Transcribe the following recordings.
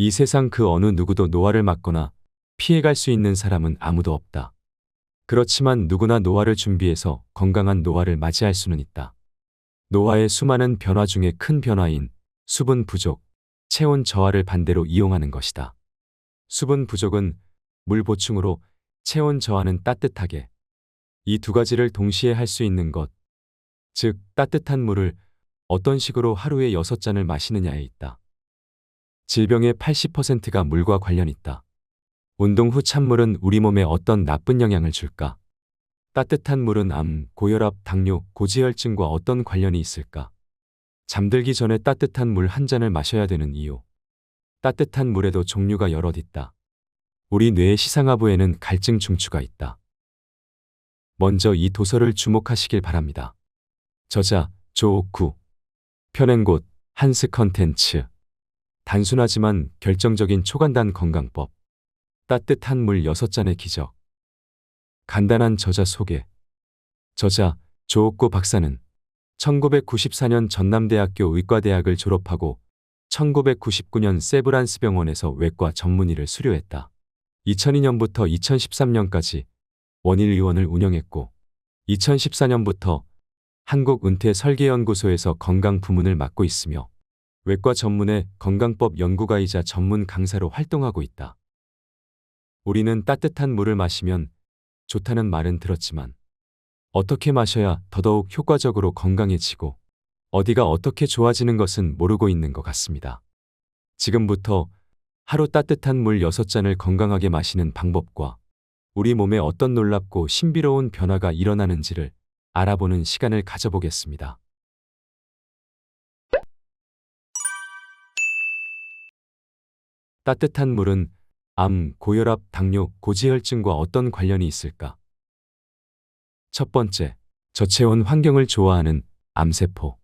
이 세상 그 어느 누구도 노화를 막거나 피해갈 수 있는 사람은 아무도 없다. 그렇지만 누구나 노화를 준비해서 건강한 노화를 맞이할 수는 있다. 노화의 수많은 변화 중에 큰 변화인 수분 부족, 체온 저하를 반대로 이용하는 것이다. 수분 부족은 물 보충으로, 체온 저하는 따뜻하게. 이 두 가지를 동시에 할 수 있는 것, 즉 따뜻한 물을 어떤 식으로 하루에 6잔을 마시느냐에 있다. 질병의 80%가 물과 관련 있다. 운동 후 찬물은 우리 몸에 어떤 나쁜 영향을 줄까? 따뜻한 물은 암, 고혈압, 당뇨, 고지혈증과 어떤 관련이 있을까? 잠들기 전에 따뜻한 물 한 잔을 마셔야 되는 이유. 따뜻한 물에도 종류가 여럿 있다. 우리 뇌의 시상하부에는 갈증 중추가 있다. 먼저 이 도서를 주목하시길 바랍니다. 저자 조옥구, 펴낸 곳 한스 컨텐츠. 단순하지만 결정적인 초간단 건강법. 따뜻한 물 6잔의 기적. 간단한 저자 소개. 저자 조옥구 박사는 1994년 전남대학교 의과대학을 졸업하고 1999년 세브란스 병원에서 외과 전문의를 수료했다. 2002년부터 2013년까지 원일의원을 운영했고 2014년부터 한국은퇴설계연구소에서 건강 부문을 맡고 있으며 외과 전문의 건강법 연구가이자 전문 강사로 활동하고 있다. 우리는 따뜻한 물을 마시면 좋다는 말은 들었지만 어떻게 마셔야 더더욱 효과적으로 건강해지고 어디가 어떻게 좋아지는 것은 모르고 있는 것 같습니다. 지금부터 하루 따뜻한 물 6잔을 건강하게 마시는 방법과 우리 몸에 어떤 놀랍고 신비로운 변화가 일어나는지를 알아보는 시간을 가져보겠습니다. 따뜻한 물은 암, 고혈압, 당뇨, 고지혈증과 어떤 관련이 있을까? 첫 번째, 저체온 환경을 좋아하는 암세포.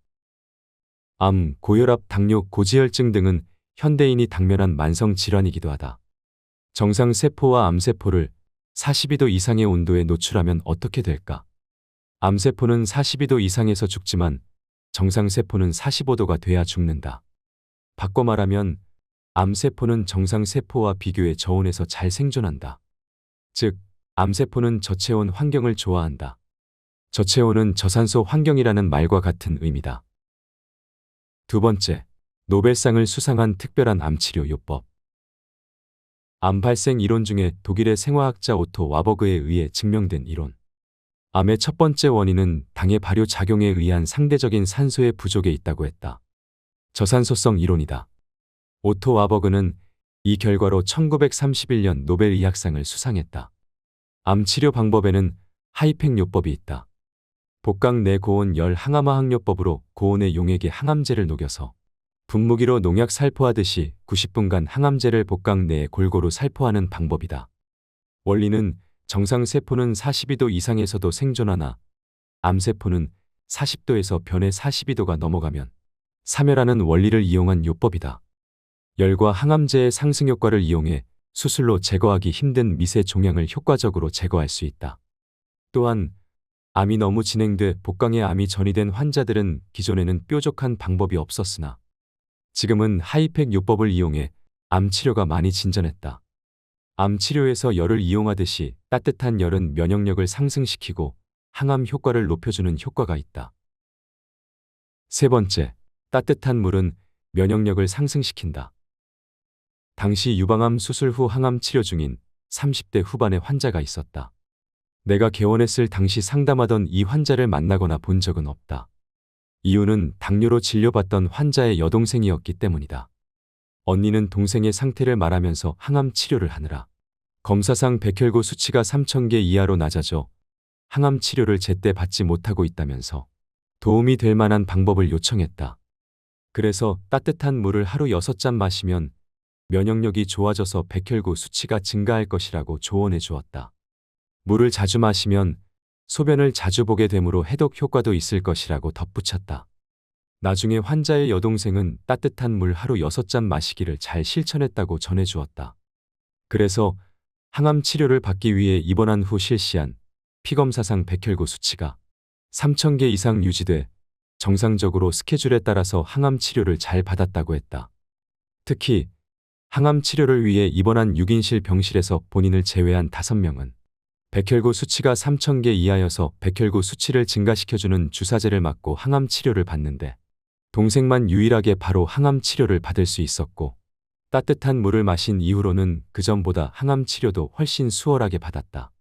암, 고혈압, 당뇨, 고지혈증 등은 현대인이 당면한 만성 질환이기도 하다. 정상 세포와 암세포를 42도 이상의 온도에 노출하면 어떻게 될까? 암세포는 42도 이상에서 죽지만 정상세포는 45도가 돼야 죽는다. 바꿔 말하면 암세포는 정상세포와 비교해 저온에서 잘 생존한다. 즉, 암세포는 저체온 환경을 좋아한다. 저체온은 저산소 환경이라는 말과 같은 의미다. 두 번째, 노벨상을 수상한 특별한 암치료 요법. 암 발생 이론 중에 독일의 생화학자 오토 와버그에 의해 증명된 이론. 암의 첫 번째 원인은 당의 발효 작용에 의한 상대적인 산소의 부족에 있다고 했다. 저산소성 이론이다. 오토 와버그는 이 결과로 1931년 노벨 의학상을 수상했다. 암 치료 방법에는 하이팩 요법이 있다. 복강 내 고온 열 항암화 항요법으로 고온의 용액에 항암제를 녹여서 분무기로 농약 살포하듯이 90분간 항암제를 복강 내에 골고루 살포하는 방법이다. 원리는 정상 세포는 42도 이상에서도 생존하나 암세포는 40도에서 변해 42도가 넘어가면 사멸하는 원리를 이용한 요법이다. 열과 항암제의 상승 효과를 이용해 수술로 제거하기 힘든 미세 종양을 효과적으로 제거할 수 있다. 또한 암이 너무 진행돼 복강에 암이 전이된 환자들은 기존에는 뾰족한 방법이 없었으나 지금은 하이팩 요법을 이용해 암 치료가 많이 진전했다. 암 치료에서 열을 이용하듯이 따뜻한 열은 면역력을 상승시키고 항암 효과를 높여주는 효과가 있다. 세 번째, 따뜻한 물은 면역력을 상승시킨다. 당시 유방암 수술 후 항암 치료 중인 30대 후반의 환자가 있었다. 내가 개원했을 당시 상담하던 이 환자를 만나거나 본 적은 없다. 이유는 당뇨로 진료받던 환자의 여동생이었기 때문이다. 언니는 동생의 상태를 말하면서 항암 치료를 하느라 검사상 백혈구 수치가 3000개 이하로 낮아져 항암 치료를 제때 받지 못하고 있다면서 도움이 될 만한 방법을 요청했다. 그래서 따뜻한 물을 하루 6잔 마시면 면역력이 좋아져서 백혈구 수치가 증가할 것이라고 조언해 주었다. 물을 자주 마시면 소변을 자주 보게 되므로 해독 효과도 있을 것이라고 덧붙였다. 나중에 환자의 여동생은 따뜻한 물 하루 6잔 마시기를 잘 실천했다고 전해주었다. 그래서 항암 치료를 받기 위해 입원한 후 실시한 피검사상 백혈구 수치가 3000개 이상 유지돼 정상적으로 스케줄에 따라서 항암 치료를 잘 받았다고 했다. 특히 항암 치료를 위해 입원한 6인실 병실에서 본인을 제외한 5명은 백혈구 수치가 3,000개 이하여서 백혈구 수치를 증가시켜주는 주사제를 맞고 항암 치료를 받는데 동생만 유일하게 바로 항암 치료를 받을 수 있었고 따뜻한 물을 마신 이후로는 그전보다 항암 치료도 훨씬 수월하게 받았다.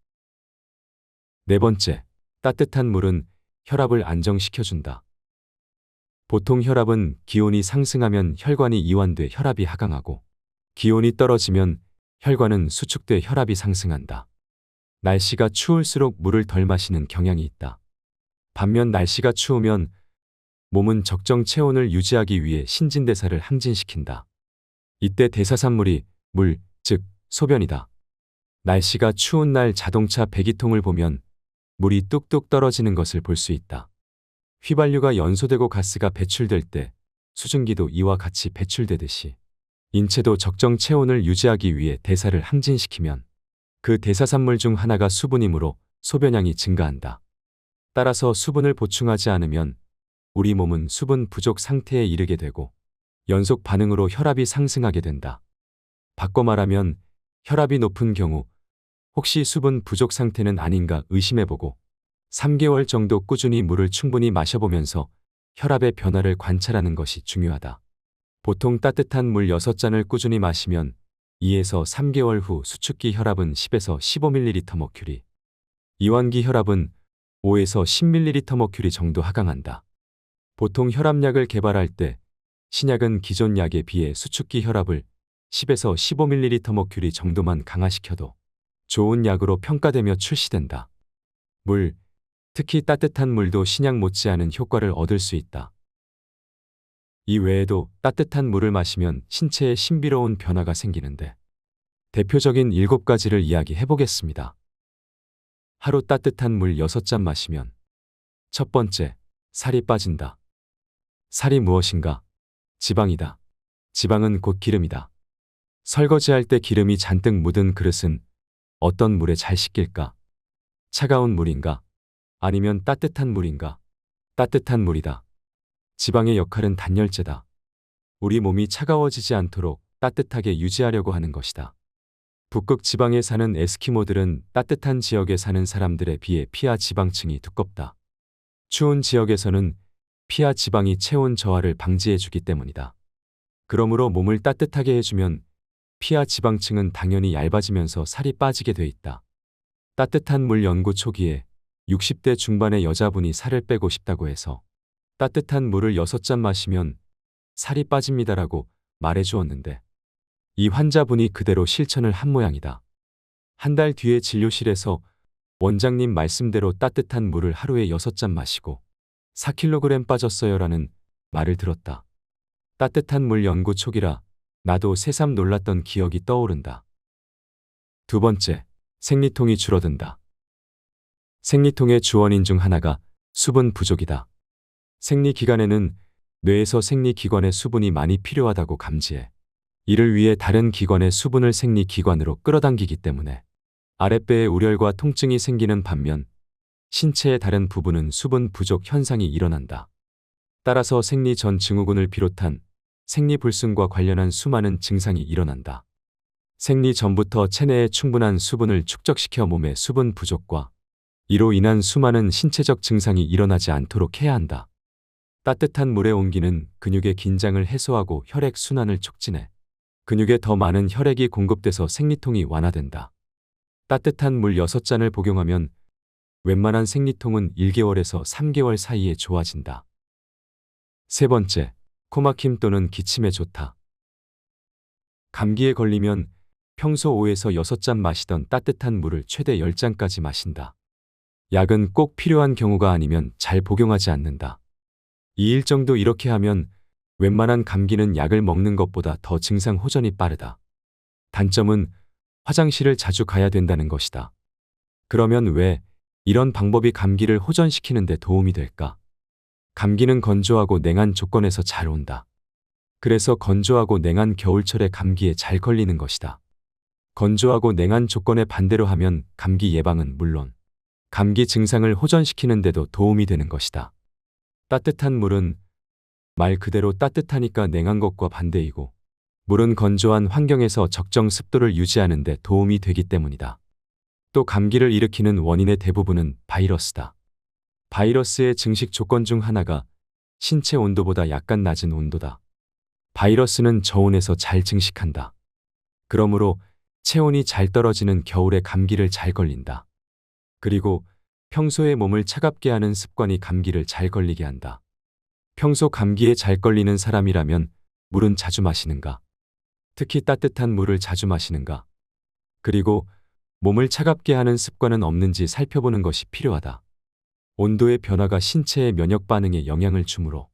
네 번째, 따뜻한 물은 혈압을 안정시켜준다. 보통 혈압은 기온이 상승하면 혈관이 이완돼 혈압이 하강하고 기온이 떨어지면 혈관은 수축돼 혈압이 상승한다. 날씨가 추울수록 물을 덜 마시는 경향이 있다. 반면 날씨가 추우면 몸은 적정 체온을 유지하기 위해 신진대사를 항진시킨다. 이때 대사산물이 물, 즉 소변이다. 날씨가 추운 날 자동차 배기통을 보면 물이 뚝뚝 떨어지는 것을 볼 수 있다. 휘발유가 연소되고 가스가 배출될 때 수증기도 이와 같이 배출되듯이 인체도 적정 체온을 유지하기 위해 대사를 항진시키면 그 대사산물 중 하나가 수분이므로 소변량이 증가한다. 따라서 수분을 보충하지 않으면 우리 몸은 수분 부족 상태에 이르게 되고 연속 반응으로 혈압이 상승하게 된다. 바꿔 말하면 혈압이 높은 경우 혹시 수분 부족 상태는 아닌가 의심해보고 3개월 정도 꾸준히 물을 충분히 마셔보면서 혈압의 변화를 관찰하는 것이 중요하다. 보통 따뜻한 물 6잔을 꾸준히 마시면 2에서 3개월 후 수축기 혈압은 10에서 15ml/Hg, 이완기 혈압은 5에서 10ml/Hg 정도 하강한다. 보통 혈압약을 개발할 때 신약은 기존 약에 비해 수축기 혈압을 10에서 15ml/Hg 정도만 강화시켜도 좋은 약으로 평가되며 출시된다. 물, 특히 따뜻한 물도 신약 못지않은 효과를 얻을 수 있다. 이 외에도 따뜻한 물을 마시면 신체에 신비로운 변화가 생기는데 대표적인 7가지를 이야기해 보겠습니다. 하루 따뜻한 물 6잔 마시면 첫 번째, 살이 빠진다. 살이 무엇인가? 지방이다. 지방은 곧 기름이다. 설거지할 때 기름이 잔뜩 묻은 그릇은 어떤 물에 잘 씻길까? 차가운 물인가? 아니면 따뜻한 물인가? 따뜻한 물이다. 지방의 역할은 단열재다. 우리 몸이 차가워지지 않도록 따뜻하게 유지하려고 하는 것이다. 북극 지방에 사는 에스키모들은 따뜻한 지역에 사는 사람들에 비해 피하 지방층이 두껍다. 추운 지역에서는 피하 지방이 체온 저하를 방지해주기 때문이다. 그러므로 몸을 따뜻하게 해주면 피하 지방층은 당연히 얇아지면서 살이 빠지게 돼 있다. 따뜻한 물 연구 초기에 60대 중반의 여자분이 살을 빼고 싶다고 해서 따뜻한 물을 6잔 마시면 살이 빠집니다라고 말해주었는데 이 환자분이 그대로 실천을 한 모양이다. 한 달 뒤에 진료실에서 원장님 말씀대로 따뜻한 물을 하루에 6잔 마시고 4kg 빠졌어요라는 말을 들었다. 따뜻한 물 연구 초기라 나도 새삼 놀랐던 기억이 떠오른다. 두 번째, 생리통이 줄어든다. 생리통의 주원인 중 하나가 수분 부족이다. 생리기간에는 뇌에서 생리기관에 수분이 많이 필요하다고 감지해 이를 위해 다른 기관의 수분을 생리기관으로 끌어당기기 때문에 아랫배에 우렬과 통증이 생기는 반면 신체의 다른 부분은 수분 부족 현상이 일어난다. 따라서 생리 전 증후군을 비롯한 생리불순과 관련한 수많은 증상이 일어난다. 생리 전부터 체내에 충분한 수분을 축적시켜 몸의 수분 부족과 이로 인한 수많은 신체적 증상이 일어나지 않도록 해야 한다. 따뜻한 물의 온기는 근육의 긴장을 해소하고 혈액 순환을 촉진해 근육에 더 많은 혈액이 공급돼서 생리통이 완화된다. 따뜻한 물 6잔을 복용하면 웬만한 생리통은 1개월에서 3개월 사이에 좋아진다. 세 번째, 코막힘 또는 기침에 좋다. 감기에 걸리면 평소 5에서 6잔 마시던 따뜻한 물을 최대 10잔까지 마신다. 약은 꼭 필요한 경우가 아니면 잘 복용하지 않는다. 2일 정도 이렇게 하면 웬만한 감기는 약을 먹는 것보다 더 증상 호전이 빠르다. 단점은 화장실을 자주 가야 된다는 것이다. 그러면 왜 이런 방법이 감기를 호전시키는 데 도움이 될까? 감기는 건조하고 냉한 조건에서 잘 온다. 그래서 건조하고 냉한 겨울철에 감기에 잘 걸리는 것이다. 건조하고 냉한 조건에 반대로 하면 감기 예방은 물론 감기 증상을 호전시키는 데도 도움이 되는 것이다. 따뜻한 물은 말 그대로 따뜻하니까 냉한 것과 반대이고 물은 건조한 환경에서 적정 습도를 유지하는 데 도움이 되기 때문이다. 또 감기를 일으키는 원인의 대부분은 바이러스다. 바이러스의 증식 조건 중 하나가 신체 온도보다 약간 낮은 온도다. 바이러스는 저온에서 잘 증식한다. 그러므로 체온이 잘 떨어지는 겨울에 감기를 잘 걸린다. 그리고 평소에 몸을 차갑게 하는 습관이 감기를 잘 걸리게 한다. 평소 감기에 잘 걸리는 사람이라면 물은 자주 마시는가? 특히 따뜻한 물을 자주 마시는가? 그리고 몸을 차갑게 하는 습관은 없는지 살펴보는 것이 필요하다. 온도의 변화가 신체의 면역 반응에 영향을 주므로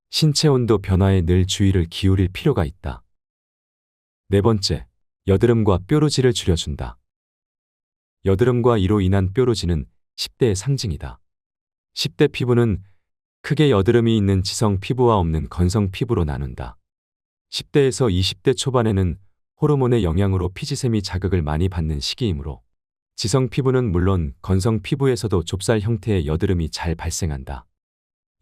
신체 온도 변화에 늘 주의를 기울일 필요가 있다. 네 번째, 여드름과 뾰루지를 줄여준다. 여드름과 이로 인한 뾰루지는 10대의 상징이다. 10대 피부는 크게 여드름이 있는 지성 피부와 없는 건성 피부로 나눈다. 10대에서 20대 초반에는 호르몬의 영향으로 피지샘이 자극을 많이 받는 시기이므로 지성 피부는 물론 건성 피부에서도 좁쌀 형태의 여드름이 잘 발생한다.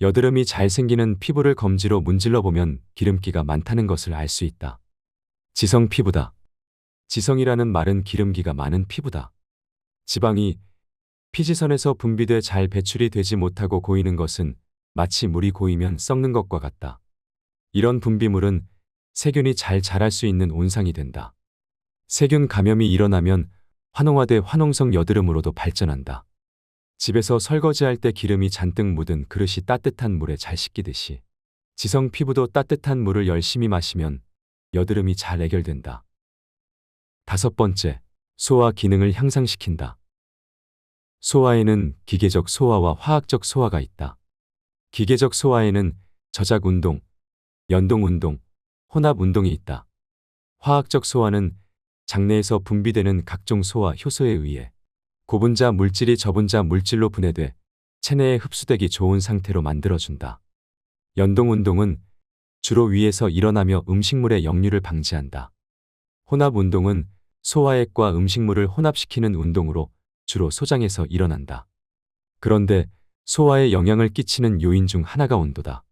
여드름이 잘 생기는 피부를 검지로 문질러 보면 기름기가 많다는 것을 알 수 있다. 지성 피부다. 지성이라는 말은 기름기가 많은 피부다. 지방이 피지선에서 분비돼 잘 배출이 되지 못하고 고이는 것은 마치 물이 고이면 썩는 것과 같다. 이런 분비물은 세균이 잘 자랄 수 있는 온상이 된다. 세균 감염이 일어나면 환홍화돼 환홍성 여드름으로도 발전한다. 집에서 설거지할 때 기름이 잔뜩 묻은 그릇이 따뜻한 물에 잘 씻기듯이 지성 피부도 따뜻한 물을 열심히 마시면 여드름이 잘 해결된다. 다섯 번째, 소화 기능을 향상시킨다. 소화에는 기계적 소화와 화학적 소화가 있다. 기계적 소화에는 저작 운동, 연동 운동, 혼합 운동이 있다. 화학적 소화는 장내에서 분비되는 각종 소화 효소에 의해 고분자 물질이 저분자 물질로 분해돼 체내에 흡수되기 좋은 상태로 만들어준다. 연동 운동은 주로 위에서 일어나며 음식물의 역류를 방지한다. 혼합 운동은 소화액과 음식물을 혼합시키는 운동으로 주로 소장에서 일어난다. 그런데 소화에 영향을 끼치는 요인 중 하나가 온도다.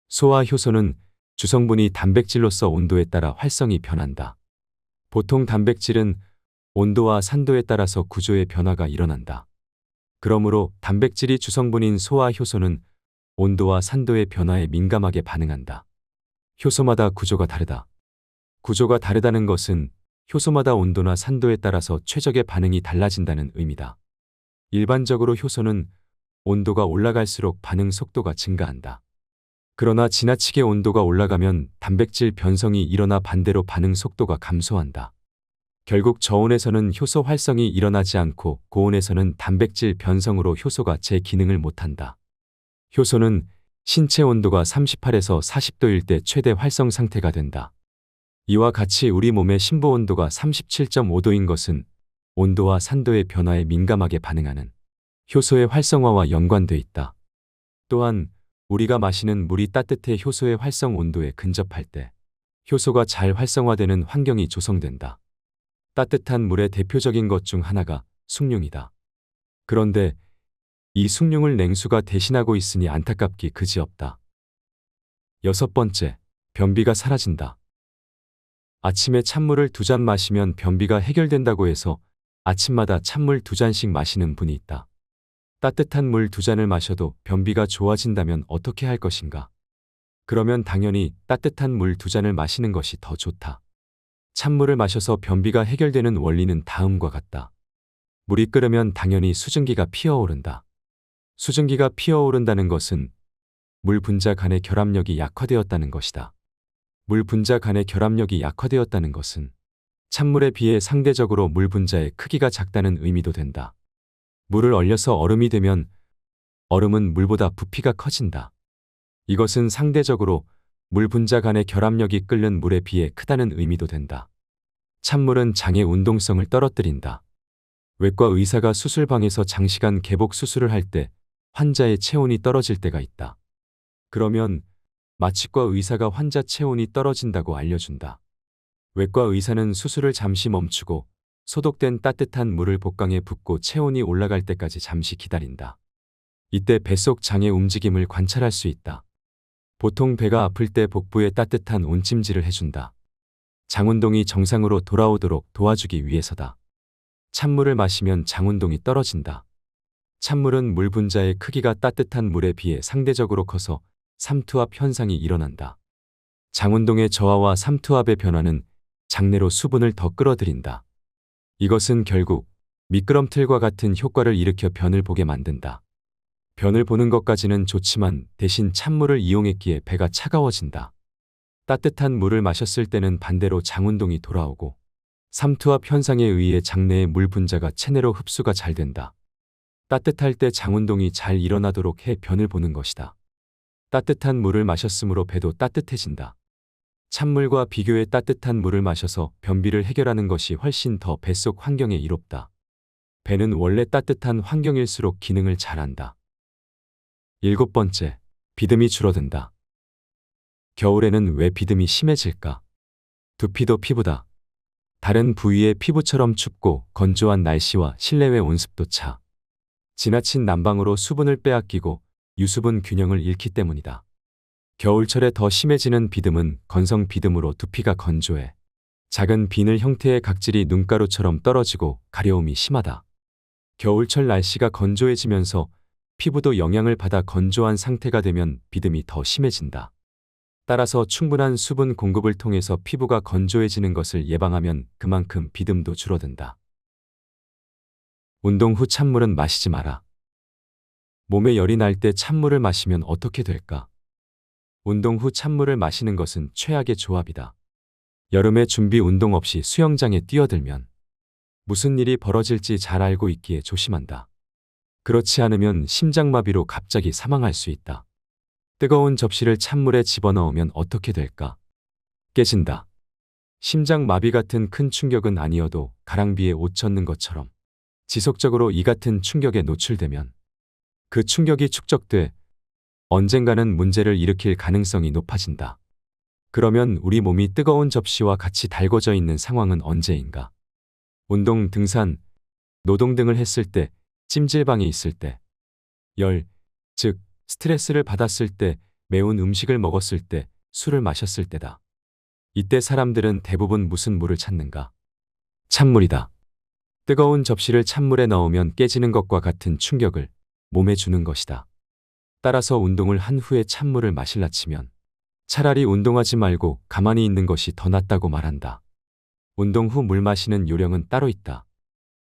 소화 효소는 주성분이 단백질로서 온도에 따라 활성이 변한다. 보통 단백질은 온도와 산도에 따라서 구조의 변화가 일어난다. 그러므로 단백질이 주성분인 소화 효소는 온도와 산도의 변화에 민감하게 반응한다. 효소마다 구조가 다르다. 구조가 다르다는 것은 효소마다 온도나 산도에 따라서 최적의 반응이 달라진다는 의미다. 일반적으로 효소는 온도가 올라갈수록 반응 속도가 증가한다. 그러나 지나치게 온도가 올라가면 단백질 변성이 일어나 반대로 반응 속도가 감소한다. 결국 저온에서는 효소 활성이 일어나지 않고 고온에서는 단백질 변성으로 효소가 제 기능을 못한다. 효소는 신체 온도가 38에서 40도일 때 최대 활성 상태가 된다. 이와 같이 우리 몸의 심부 온도가 37.5도인 것은 온도와 산도의 변화에 민감하게 반응하는 효소의 활성화와 연관돼 있다. 또한 우리가 마시는 물이 따뜻해 효소의 활성 온도에 근접할 때 효소가 잘 활성화되는 환경이 조성된다. 따뜻한 물의 대표적인 것 중 하나가 숭늉이다. 그런데 이 숭늉을 냉수가 대신하고 있으니 안타깝기 그지없다. 여섯 번째, 변비가 사라진다. 아침에 찬물을 2잔 마시면 변비가 해결된다고 해서 아침마다 찬물 2잔씩 마시는 분이 있다. 따뜻한 물 2잔을 마셔도 변비가 좋아진다면 어떻게 할 것인가? 그러면 당연히 따뜻한 물 2잔을 마시는 것이 더 좋다. 찬물을 마셔서 변비가 해결되는 원리는 다음과 같다. 물이 끓으면 당연히 수증기가 피어오른다. 수증기가 피어오른다는 것은 물 분자 간의 결합력이 약화되었다는 것이다. 물 분자 간의 결합력이 약화되었다는 것은 찬물에 비해 상대적으로 물 분자의 크기가 작다는 의미도 된다. 물을 얼려서 얼음이 되면 얼음은 물보다 부피가 커진다. 이것은 상대적으로 물 분자 간의 결합력이 끓는 물에 비해 크다는 의미도 된다. 찬물은 장의 운동성을 떨어뜨린다. 외과 의사가 수술방에서 장시간 개복 수술을 할 때 환자의 체온이 떨어질 때가 있다. 그러면 마취과 의사가 환자 체온이 떨어진다고 알려준다. 외과 의사는 수술을 잠시 멈추고 소독된 따뜻한 물을 복강에 붓고 체온이 올라갈 때까지 잠시 기다린다. 이때 뱃속 장의 움직임을 관찰할 수 있다. 보통 배가 아플 때 복부에 따뜻한 온찜질을 해준다. 장운동이 정상으로 돌아오도록 도와주기 위해서다. 찬물을 마시면 장운동이 떨어진다. 찬물은 물 분자의 크기가 따뜻한 물에 비해 상대적으로 커서 삼투압 현상이 일어난다. 장운동의 저하와 삼투압의 변화는 장내로 수분을 더 끌어들인다. 이것은 결국 미끄럼틀과 같은 효과를 일으켜 변을 보게 만든다. 변을 보는 것까지는 좋지만 대신 찬물을 이용했기에 배가 차가워진다. 따뜻한 물을 마셨을 때는 반대로 장운동이 돌아오고 삼투압 현상에 의해 장내의 물 분자가 체내로 흡수가 잘 된다. 따뜻할 때 장운동이 잘 일어나도록 해 변을 보는 것이다. 따뜻한 물을 마셨으므로 배도 따뜻해진다. 찬물과 비교해 따뜻한 물을 마셔서 변비를 해결하는 것이 훨씬 더 뱃속 환경에 이롭다. 배는 원래 따뜻한 환경일수록 기능을 잘한다. 7번째, 비듬이 줄어든다. 겨울에는 왜 비듬이 심해질까? 두피도 피부다. 다른 부위의 피부처럼 춥고 건조한 날씨와 실내외 온습도 차. 지나친 난방으로 수분을 빼앗기고 유수분 균형을 잃기 때문이다. 겨울철에 더 심해지는 비듬은 건성 비듬으로 두피가 건조해 작은 비늘 형태의 각질이 눈가루처럼 떨어지고 가려움이 심하다. 겨울철 날씨가 건조해지면서 피부도 영향을 받아 건조한 상태가 되면 비듬이 더 심해진다. 따라서 충분한 수분 공급을 통해서 피부가 건조해지는 것을 예방하면 그만큼 비듬도 줄어든다. 운동 후 찬물은 마시지 마라. 몸에 열이 날 때 찬물을 마시면 어떻게 될까? 운동 후 찬물을 마시는 것은 최악의 조합이다. 여름에 준비 운동 없이 수영장에 뛰어들면 무슨 일이 벌어질지 잘 알고 있기에 조심한다. 그렇지 않으면 심장마비로 갑자기 사망할 수 있다. 뜨거운 접시를 찬물에 집어넣으면 어떻게 될까? 깨진다. 심장마비 같은 큰 충격은 아니어도 가랑비에 옷 젖는 것처럼 지속적으로 이 같은 충격에 노출되면 그 충격이 축적돼 언젠가는 문제를 일으킬 가능성이 높아진다. 그러면 우리 몸이 뜨거운 접시와 같이 달궈져 있는 상황은 언제인가? 운동, 등산, 노동 등을 했을 때, 찜질방에 있을 때, 즉 스트레스를 받았을 때, 매운 음식을 먹었을 때, 술을 마셨을 때다. 이때 사람들은 대부분 무슨 물을 찾는가? 찬물이다. 뜨거운 접시를 찬물에 넣으면 깨지는 것과 같은 충격을 몸에 주는 것이다. 따라서 운동을 한 후에 찬물을 마실라 치면 차라리 운동하지 말고 가만히 있는 것이 더 낫다고 말한다. 운동 후 물 마시는 요령은 따로 있다.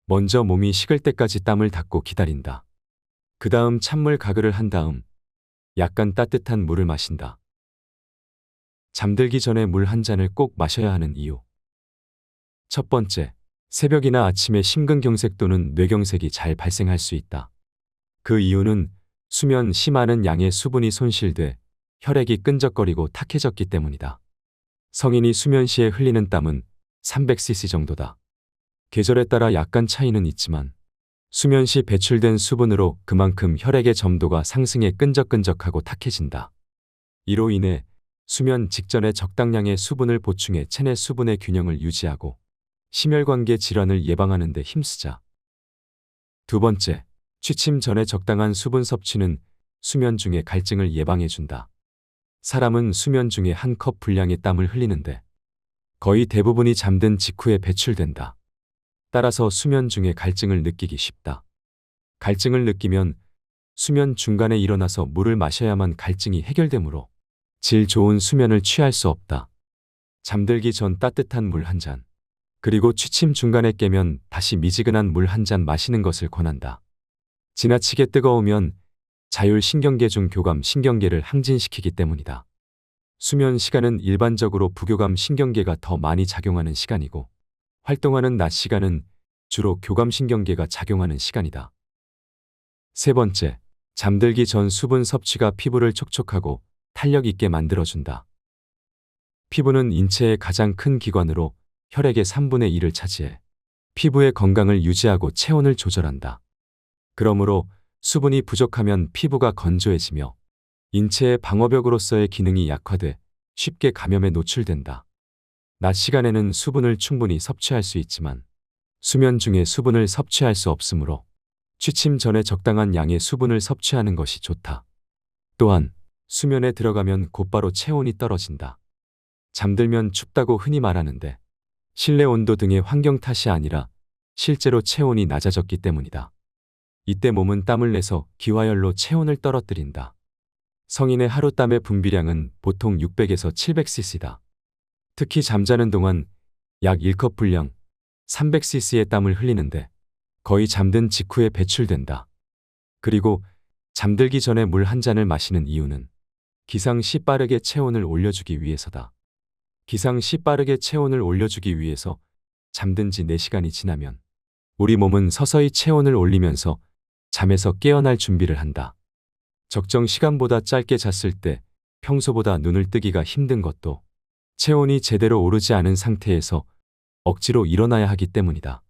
먼저 몸이 식을 때까지 땀을 닦고 기다린다. 그 다음 찬물 가글을 한 다음 약간 따뜻한 물을 마신다. 잠들기 전에 물 한 잔을 꼭 마셔야 하는 이유. 첫 번째, 새벽이나 아침에 심근경색 또는 뇌경색이 잘 발생할 수 있다. 그 이유는 수면 시 많은 양의 수분이 손실돼 혈액이 끈적거리고 탁해졌기 때문이다. 성인이 수면 시에 흘리는 땀은 300cc 정도다. 계절에 따라 약간 차이는 있지만 수면 시 배출된 수분으로 그만큼 혈액의 점도가 상승해 끈적끈적하고 탁해진다. 이로 인해 수면 직전에 적당량의 수분을 보충해 체내 수분의 균형을 유지하고 심혈관계 질환을 예방하는 데 힘쓰자. 두 번째, 취침 전에 적당한 수분 섭취는 수면 중에 갈증을 예방해준다. 사람은 수면 중에 한 컵 분량의 땀을 흘리는데 거의 대부분이 잠든 직후에 배출된다. 따라서 수면 중에 갈증을 느끼기 쉽다. 갈증을 느끼면 수면 중간에 일어나서 물을 마셔야만 갈증이 해결되므로 질 좋은 수면을 취할 수 없다. 잠들기 전 따뜻한 물 한 잔, 그리고 취침 중간에 깨면 다시 미지근한 물 한 잔 마시는 것을 권한다. 지나치게 뜨거우면 자율신경계 중 교감 신경계를 항진시키기 때문이다. 수면 시간은 일반적으로 부교감 신경계가 더 많이 작용하는 시간이고 활동하는 낮 시간은 주로 교감 신경계가 작용하는 시간이다. 세 번째, 잠들기 전 수분 섭취가 피부를 촉촉하고 탄력 있게 만들어준다. 피부는 인체의 가장 큰 기관으로 혈액의 3분의 1을 차지해 피부의 건강을 유지하고 체온을 조절한다. 그러므로 수분이 부족하면 피부가 건조해지며 인체의 방어벽으로서의 기능이 약화돼 쉽게 감염에 노출된다. 낮 시간에는 수분을 충분히 섭취할 수 있지만 수면 중에 수분을 섭취할 수 없으므로 취침 전에 적당한 양의 수분을 섭취하는 것이 좋다. 또한 수면에 들어가면 곧바로 체온이 떨어진다. 잠들면 춥다고 흔히 말하는데 실내 온도 등의 환경 탓이 아니라 실제로 체온이 낮아졌기 때문이다. 이때 몸은 땀을 내서 기화열로 체온을 떨어뜨린다. 성인의 하루 땀의 분비량은 보통 600에서 700cc다. 특히 잠자는 동안 약 1컵 분량 300cc의 땀을 흘리는데 거의 잠든 직후에 배출된다. 그리고 잠들기 전에 물 한 잔을 마시는 이유는 기상 시 빠르게 체온을 올려주기 위해서다. 기상 시 빠르게 체온을 올려주기 위해서 잠든 지 4시간이 지나면 우리 몸은 서서히 체온을 올리면서 잠에서 깨어날 준비를 한다. 적정 시간보다 짧게 잤을 때 평소보다 눈을 뜨기가 힘든 것도 체온이 제대로 오르지 않은 상태에서 억지로 일어나야 하기 때문이다.